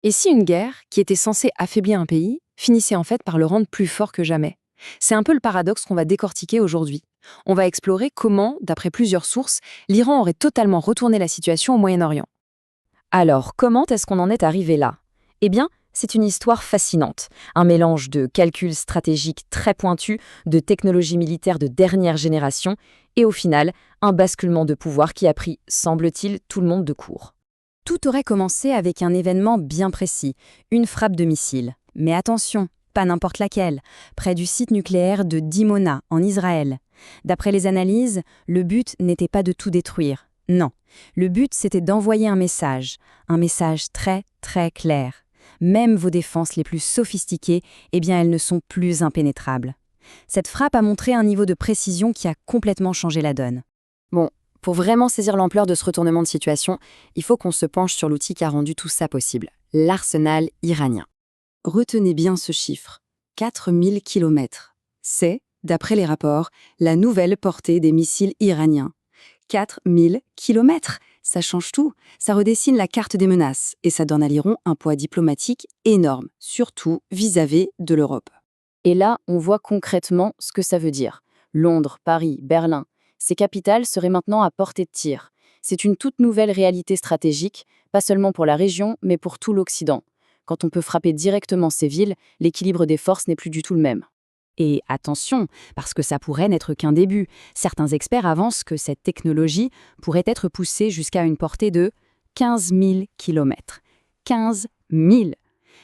Et si une guerre, qui était censée affaiblir un pays, finissait en fait par le rendre plus fort que jamais? C'est un peu le paradoxe qu'on va décortiquer aujourd'hui. On va explorer comment, d'après plusieurs sources, l'Iran aurait totalement retourné la situation au Moyen-Orient. Alors, comment est-ce qu'on en est arrivé là? Eh bien, c'est une histoire fascinante. Un mélange de calculs stratégiques très pointus, de technologies militaires de dernière génération, et au final, un basculement de pouvoir qui a pris, semble-t-il, tout le monde de court. Tout aurait commencé avec un événement bien précis, une frappe de missile. Mais attention, pas n'importe laquelle, près du site nucléaire de Dimona, en Israël. D'après les analyses, le but n'était pas de tout détruire. Non, le but c'était d'envoyer un message très très clair. Même vos défenses les plus sophistiquées, eh bien elles ne sont plus impénétrables. Cette frappe a montré un niveau de précision qui a complètement changé la donne. Bon, pour vraiment saisir l'ampleur de ce retournement de situation, il faut qu'on se penche sur l'outil qui a rendu tout ça possible, l'arsenal iranien. Retenez bien ce chiffre, 4000 kilomètres. C'est, d'après les rapports, la nouvelle portée des missiles iraniens. 4000 kilomètres, ça change tout, ça redessine la carte des menaces et ça donne à l'Iran un poids diplomatique énorme, surtout vis-à-vis de l'Europe. Et là, on voit concrètement ce que ça veut dire. Londres, Paris, Berlin, ces capitales seraient maintenant à portée de tir. C'est une toute nouvelle réalité stratégique, pas seulement pour la région, mais pour tout l'Occident. Quand on peut frapper directement ces villes, l'équilibre des forces n'est plus du tout le même. Et attention, parce que ça pourrait n'être qu'un début. Certains experts avancent que cette technologie pourrait être poussée jusqu'à une portée de 15 000 km. 15 000!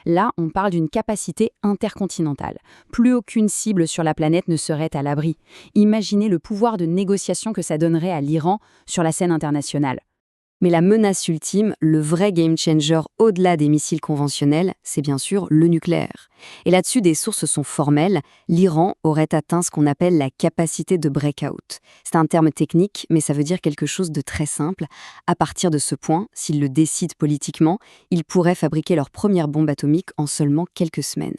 Là, on parle d'une capacité intercontinentale. Plus aucune cible sur la planète ne serait à l'abri. Imaginez le pouvoir de négociation que ça donnerait à l'Iran sur la scène internationale. Mais la menace ultime, le vrai game changer au-delà des missiles conventionnels, c'est bien sûr le nucléaire. Et là-dessus, des sources sont formelles. L'Iran aurait atteint ce qu'on appelle la capacité de breakout. C'est un terme technique, mais ça veut dire quelque chose de très simple. À partir de ce point, s'ils le décident politiquement, ils pourraient fabriquer leur première bombe atomique en seulement quelques semaines.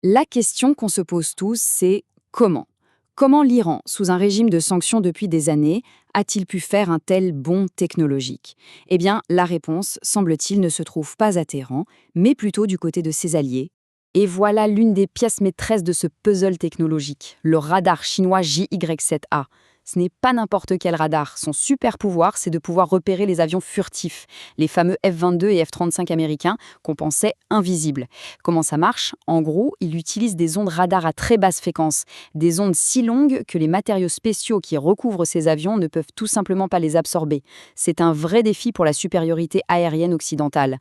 La question qu'on se pose tous, c'est comment ? Comment l'Iran, sous un régime de sanctions depuis des années, a-t-il pu faire un tel bond technologique? Eh bien, la réponse, semble-t-il, ne se trouve pas à Téhéran, mais plutôt du côté de ses alliés. Et voilà l'une des pièces maîtresses de ce puzzle technologique, le radar chinois JY7A. Ce n'est pas n'importe quel radar. Son super pouvoir, c'est de pouvoir repérer les avions furtifs, les fameux F-22 et F-35 américains qu'on pensait invisibles. Comment ça marche? En gros, il utilise des ondes radar à très basse fréquence, des ondes si longues que les matériaux spéciaux qui recouvrent ces avions ne peuvent tout simplement pas les absorber. C'est un vrai défi pour la supériorité aérienne occidentale.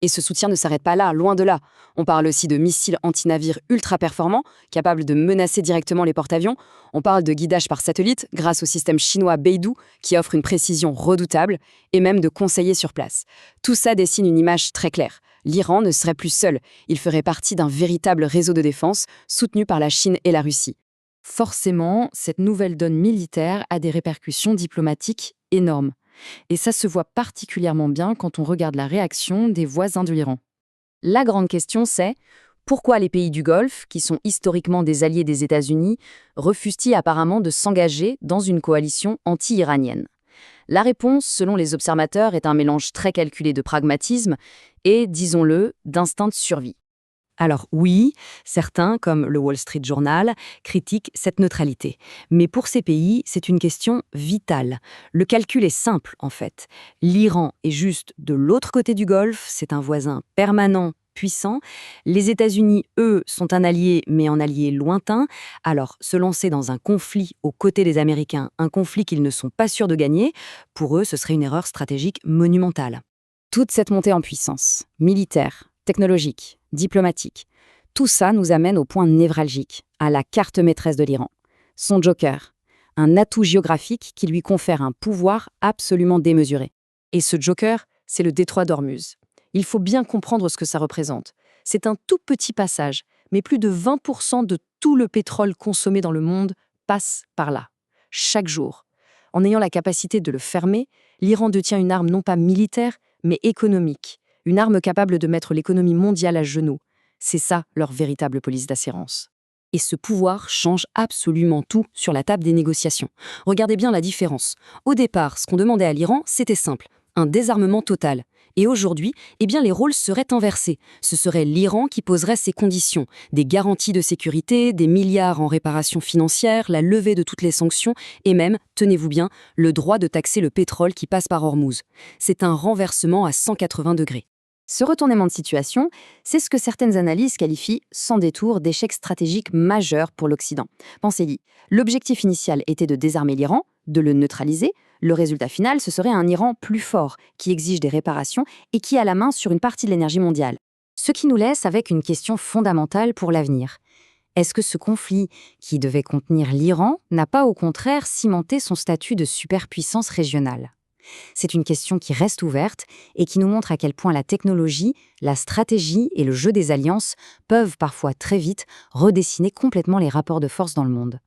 Et ce soutien ne s'arrête pas là, loin de là. On parle aussi de missiles anti-navires ultra performants, capables de menacer directement les porte-avions. On parle de guidage par satellite, grâce au système chinois Beidou, qui offre une précision redoutable, et même de conseillers sur place. Tout ça dessine une image très claire. L'Iran ne serait plus seul, il ferait partie d'un véritable réseau de défense, soutenu par la Chine et la Russie. Forcément, cette nouvelle donne militaire a des répercussions diplomatiques énormes. Et ça se voit particulièrement bien quand on regarde la réaction des voisins de l'Iran. La grande question c'est, pourquoi les pays du Golfe, qui sont historiquement des alliés des États-Unis, refusent-ils apparemment de s'engager dans une coalition anti-iranienne? La réponse, selon les observateurs, est un mélange très calculé de pragmatisme et, disons-le, d'instinct de survie. Alors oui, certains, comme le Wall Street Journal, critiquent cette neutralité. Mais pour ces pays, c'est une question vitale. Le calcul est simple, en fait. L'Iran est juste de l'autre côté du Golfe, c'est un voisin permanent, puissant. Les États-Unis, eux, sont un allié, mais un allié lointain. Alors, se lancer dans un conflit aux côtés des Américains, un conflit qu'ils ne sont pas sûrs de gagner, pour eux, ce serait une erreur stratégique monumentale. Toute cette montée en puissance, militaire, technologique, diplomatique, tout ça nous amène au point névralgique, à la carte maîtresse de l'Iran. Son joker, un atout géographique qui lui confère un pouvoir absolument démesuré. Et ce joker, c'est le détroit d'Ormuz. Il faut bien comprendre ce que ça représente. C'est un tout petit passage, mais plus de 20% de tout le pétrole consommé dans le monde passe par là, chaque jour. En ayant la capacité de le fermer, l'Iran détient une arme non pas militaire, mais économique. Une arme capable de mettre l'économie mondiale à genoux. C'est ça leur véritable police d'assurance. Et ce pouvoir change absolument tout sur la table des négociations. Regardez bien la différence. Au départ, ce qu'on demandait à l'Iran, c'était simple, un désarmement total. Et aujourd'hui, eh bien, les rôles seraient inversés. Ce serait l'Iran qui poserait ses conditions, des garanties de sécurité, des milliards en réparation financière, la levée de toutes les sanctions et même, tenez-vous bien, le droit de taxer le pétrole qui passe par Hormuz. C'est un renversement à 180 degrés. Ce retournement de situation, c'est ce que certaines analyses qualifient sans détour d'échec stratégique majeur pour l'Occident. Pensez-y, l'objectif initial était de désarmer l'Iran, de le neutraliser. Le résultat final, ce serait un Iran plus fort, qui exige des réparations et qui a la main sur une partie de l'énergie mondiale. Ce qui nous laisse avec une question fondamentale pour l'avenir. Est-ce que ce conflit, qui devait contenir l'Iran, n'a pas au contraire cimenté son statut de superpuissance régionale ? C'est une question qui reste ouverte et qui nous montre à quel point la technologie, la stratégie et le jeu des alliances peuvent parfois très vite redessiner complètement les rapports de force dans le monde.